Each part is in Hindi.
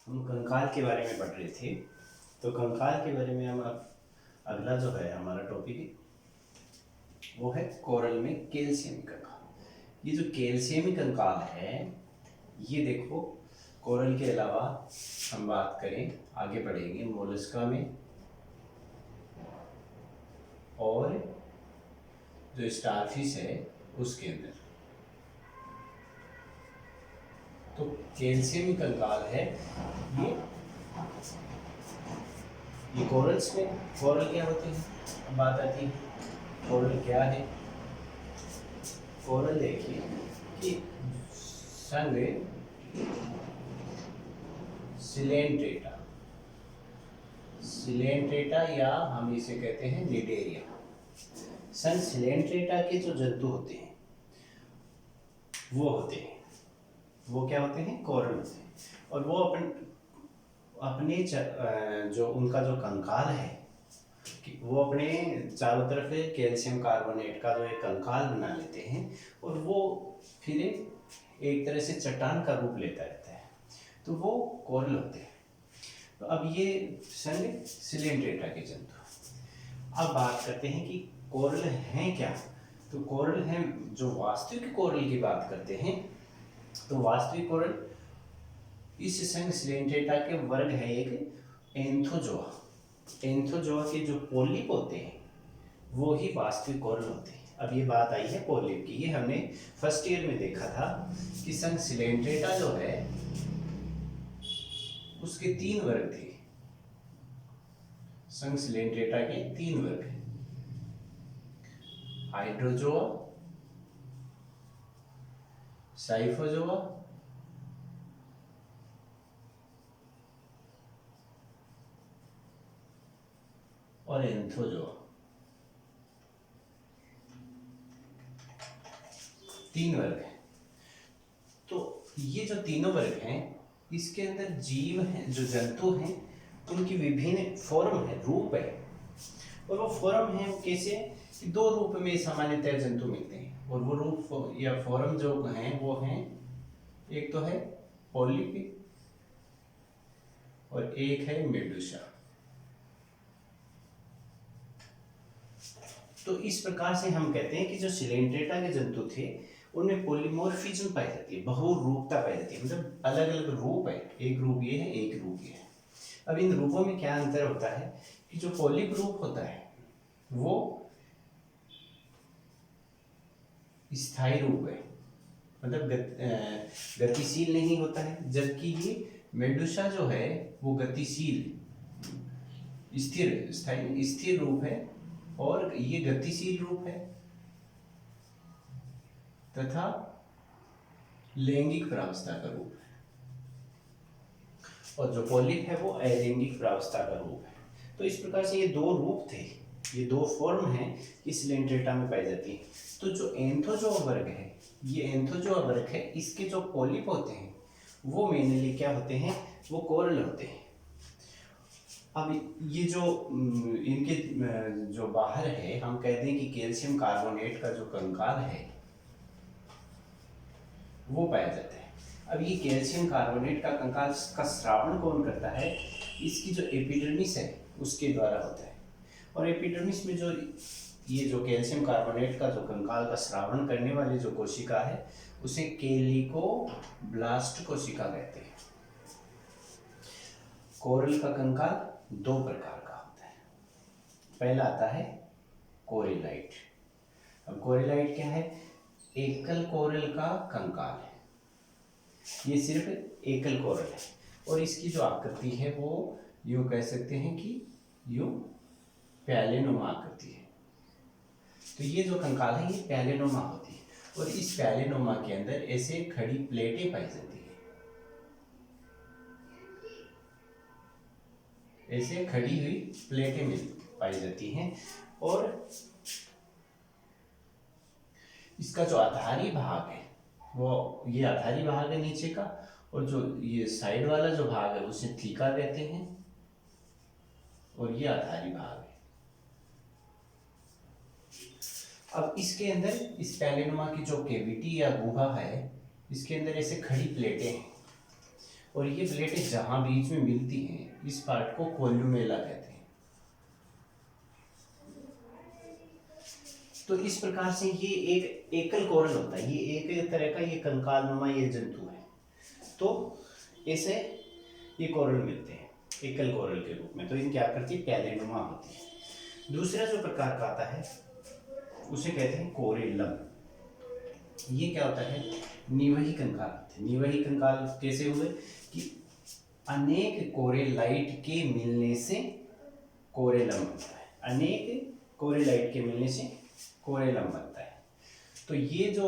हम कंकाल के बारे में पढ़ रहे थे। तो कंकाल के बारे में हम अब अगला जो है हमारा टॉपिक वो है कोरल में कैल्शियम कंकाल। ये जो कैल्शियमी कंकाल है, ये देखो कोरल के अलावा हम बात करें आगे बढ़ेंगे मोलस्का में और जो स्टारफिश है उसके अंदर। तो कैल्शियमी कंकाल है ये कोरल्स में। कोरल क्या होते हैं, अब बात आती है कोरल क्या है। कोरल देखिए कि संग सिलेंट्रेटा, सिलेंट्रेटा या हम इसे कहते हैं लिटेरिया। संग सिलेंट्रेटा के जो जंतु होते हैं वो क्या होते हैं, कोरल होते हैं। और वो अपने जो उनका जो कंकाल है कि वो अपने चारों तरफ कैल्शियम कार्बोनेट का जो एक कंकाल बना लेते हैं और वो फिर एक तरह से चट्टान का रूप लेता रहता है, तो वो कोरल होते हैं। तो अब ये संग सिलेंट्रेटा के जंतु। अब बात करते हैं कि कोरल हैं क्या। तो कोरल हैं, जो वास्तविक कोरल की बात करते हैं तो वास्तविक कोरल इस संग सिलेंट्रेटा के वर्ग है एक एंथोजोआ। एंथोजोआ के जो पोलिप होते हैं वो ही वास्तविक कोरल होते हैं। अब ये बात आई है पोलिप की, ये हमने फर्स्ट ईयर में देखा था कि संग सिलेंट्रेटा जो है उसके 3 वर्ग थे। संग सिलेंट्रेटा के 3 वर्ग हैं, हाइड्रोजोआ, साइफोजोआ और एंथोजोआ। 3 वर्ग हैं। तो ये जो तीनों वर्ग हैं इसके अंदर जीव हैं, जो जंतु हैं उनकी विभिन्न फॉर्म है, रूप है। और वो फॉर्म है कैसे कि 2 रूप में सामान्यतः जंतु मिलते हैं। और वो रूप या फॉर्म जो हैं वो हैं, एक तो है पोलिप और एक है मेडुसा। तो इस प्रकार से हम कहते हैं कि जो सिलेंट्रेटा के जंतु थे उनमें पॉलीमॉर्फिज्म पाई जाती है, बहुरूपता पाई जाती है, मतलब अलग अलग रूप है, एक रूप ये है एक रूप ये है। अब इन रूपों में क्या अंतर होता है कि जो पोलिप रूप होता है वो स्थायी रूप है, मतलब गतिशील नहीं होता है, जबकि ये मेडुसा जो है वो गतिशील, स्थिर, स्थायी स्थिर रूप है और ये गतिशील रूप है तथा लैंगिक प्रावस्था का रूप है। और जो पोलिप है वो अलैंगिक प्रावस्था का रूप है। तो इस प्रकार से ये 2 रूप थे, ये 2 फॉर्म हैं कि सिलेंट्रेटा में पाई जाती है। तो जो एंथोजोआ वर्ग है, ये एंथोजोआ वर्ग है, इसके जो पोलिप होते हैं वो मेनली क्या होते हैं, वो कोरल होते हैं। अब ये जो इनके जो बाहर है हम कहते हैं कि कैल्शियम कार्बोनेट का जो कंकाल है वो पाया जाता है। अब ये कैल्शियम कार्बोनेट का कंकाल का श्रावण कौन करता है, इसकी जो एपिडर्मिस है उसके द्वारा होता है। और एपिडर्मिस में जो ये जो कैल्शियम कार्बोनेट का जो कंकाल का श्रावण करने वाली जो कोशिका है उसे कैलिकोब्लास्ट कोशिका कहते हैं। कोरल का कंकाल 2 प्रकार का होता है। पहला आता है कोरिलाइट। अब कोरिलाइट क्या है, एकल कोरल का कंकाल है, ये सिर्फ एकल कोरल है और इसकी जो आकृति है वो यूं कह सकते हैं कि यूं प्यालेनुमा आकृति है। तो ये जो कंकाल है ये प्यालेनुमा होती है और इस प्यालेनुमा के अंदर ऐसे खड़ी प्लेटें पाई जाती है, ऐसे खड़ी हुई प्लेटें पाई जाती हैं। और इसका जो आधारी भाग है वो, ये आधारी भाग है नीचे का, और जो ये साइड वाला जो भाग है उसे थीका कहते हैं और ये आधारी भाग है। अब इसके अंदर इस पैलेनुमा की जो कैविटी या गुहा है इसके अंदर ऐसे खड़ी प्लेटें हैं और ये प्लेटें जहां बीच में मिलती हैं इस पार्ट को कोलुमेला कहते हैं। तो इस प्रकार से ये एक एकल कोरल होता है, ये एक तरह का ये कंकाल नुमा ये जंतु है। तो इसे ये कोरल मिलते हैं एकल कोरल के रूप में। तो इनकी आकृति प्यालेनुमा होती है। दूसरा जो प्रकार का आता है उसे कहते हैं कोरेलम। ये क्या होता है, निवही कंकाल। निवही कंकाल कैसे हुए कि अनेक कोरेलाइट के मिलने से कोरेलम बनता है। अनेक कोरेलाइट के मिलने से कोरेलम बनता है। तो ये जो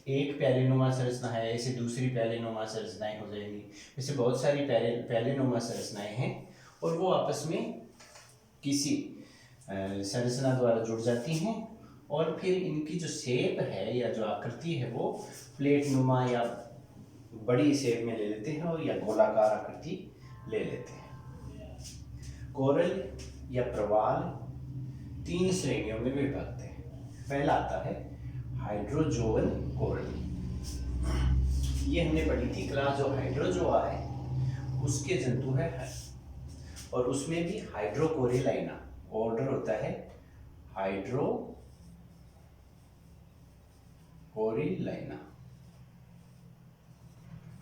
एक प्यालेनुमा संरचना है, ऐसे दूसरी प्यालेनुमा संरचनाएं हो जाएंगी। वैसे बहुत सारी प्यालेनुमा संरचनाएं हैं और वो आपस में किसी संरचना द्वारा जुड़ जाती हैं और फिर इनकी जो शेप है या जो आकृति है वो प्लेट नुमा या बड़ी शेप में ले लेते हैं और या गोलाकार आकृति ले लेते हैं। कोरल या प्रवाल 3 श्रेणियों में विभक्त है। पहला आता है हाइड्रोजोअल कोरल। ये हमने पढ़ी थी क्लास, जो हाइड्रोजोआ है उसके जंतु है और उसमें भी हाइड्रोकोरेलाइना ऑर्डर होता है हाइड्रोकोरेलाइना।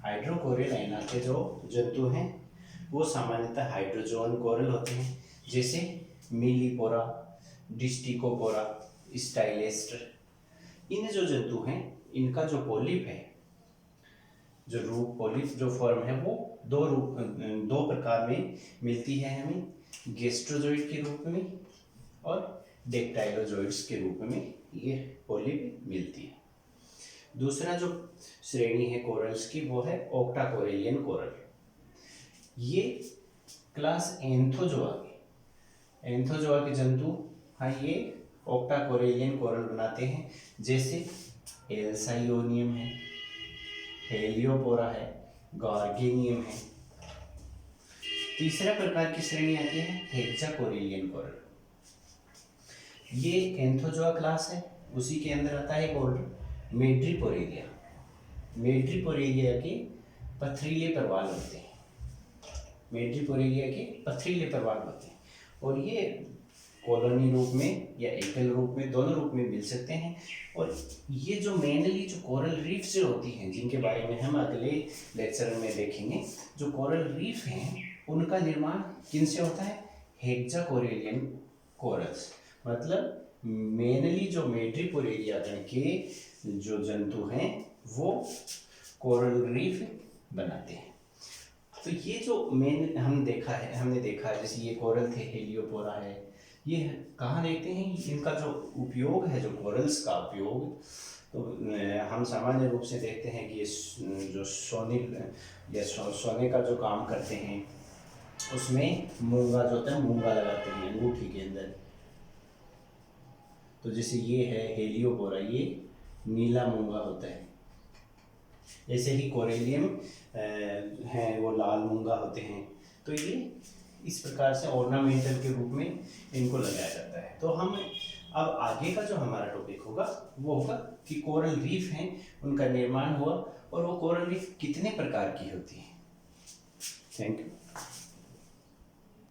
हाइड्रोकोरेलाइना के जो जंतु हैं वो सामान्यतः हाइड्रोजोअल कोरल होते हैं, जैसे मिलीपोरा, डिस्टिकोपोरा, स्टाइलेस्टर। इन जो जंतु हैं इनका जो पॉलिप है, जो रूप पॉलिप जो फॉर्म है वो दो प्रकार में मिलती है हमें, गेस्ट्रोजोइड के रूप में और डेक्टाइलोजोइड्स के रूप में ये पॉलिप मिलती है। दूसरा जो श्रेणी है कोरल्स की वो है ऑक्टाकोरेलियन कोरल। ये क्लास एंथोजोआ के जंतु हाँ ये ऑक्टाकोरेलियन कोरल बनाते हैं, जैसे एल्साइओनियम है, हेलियोपोरा है, गार्गेनियम है। तीसरा प्रकार की श्रेणी आती है हेक्साकोरेलियन कोरल। ये एंथोजोआ क्लास है, उसी के अंदर आता है कोरल मेड्रीपोरेलिया। मेड्रीपोरेलिया के पथरीले प्रवाल होते हैं। मेड्रीपोरेलिया के पथरीले प्रवाल होते हैं और ये कॉलोनी रूप में या एकल रूप में, दोनों रूप में मिल सकते हैं। और ये जो मेनली जो कोरल रीफ से होती हैं, जिनके बारे में हम अगले लेक्चर में देखेंगे, जो कोरल रीफ हैं उनका निर्माण किन से होता है, हेक्साकोरेलियन कोरल्स। मतलब मेनली जो मेड्रीपोरेलिया गण के जो जंतु हैं वो कोरल रीफ बनाते हैं। तो ये जो हमने देखा है जैसे ये कोरल थे, हेलियोपोरा है, ये कहाँ देखते हैं, इनका जो उपयोग है, जो कोरल्स का उपयोग, तो हम सामान्य रूप से देखते हैं कि ये जो सोने का जो काम करते हैं उसमें मूंगा जो होता है, मूंगा लगाते हैं अंगूठी के अंदर। तो जैसे ये है हेलियोपोरा, ये नीला मूंगा होता है। ऐसे ही कोरेलियम हैं वो लाल मूंगा होते हैं। तो ये इस प्रकार से ऑर्नामेंटल के रूप में इनको लगाया जाता है। तो हम अब आगे का जो हमारा टॉपिक होगा वो होगा कि कोरल रीफ हैं, उनका निर्माण हुआ और वो कोरल रीफ कितने प्रकार की होती हैं। Thank you.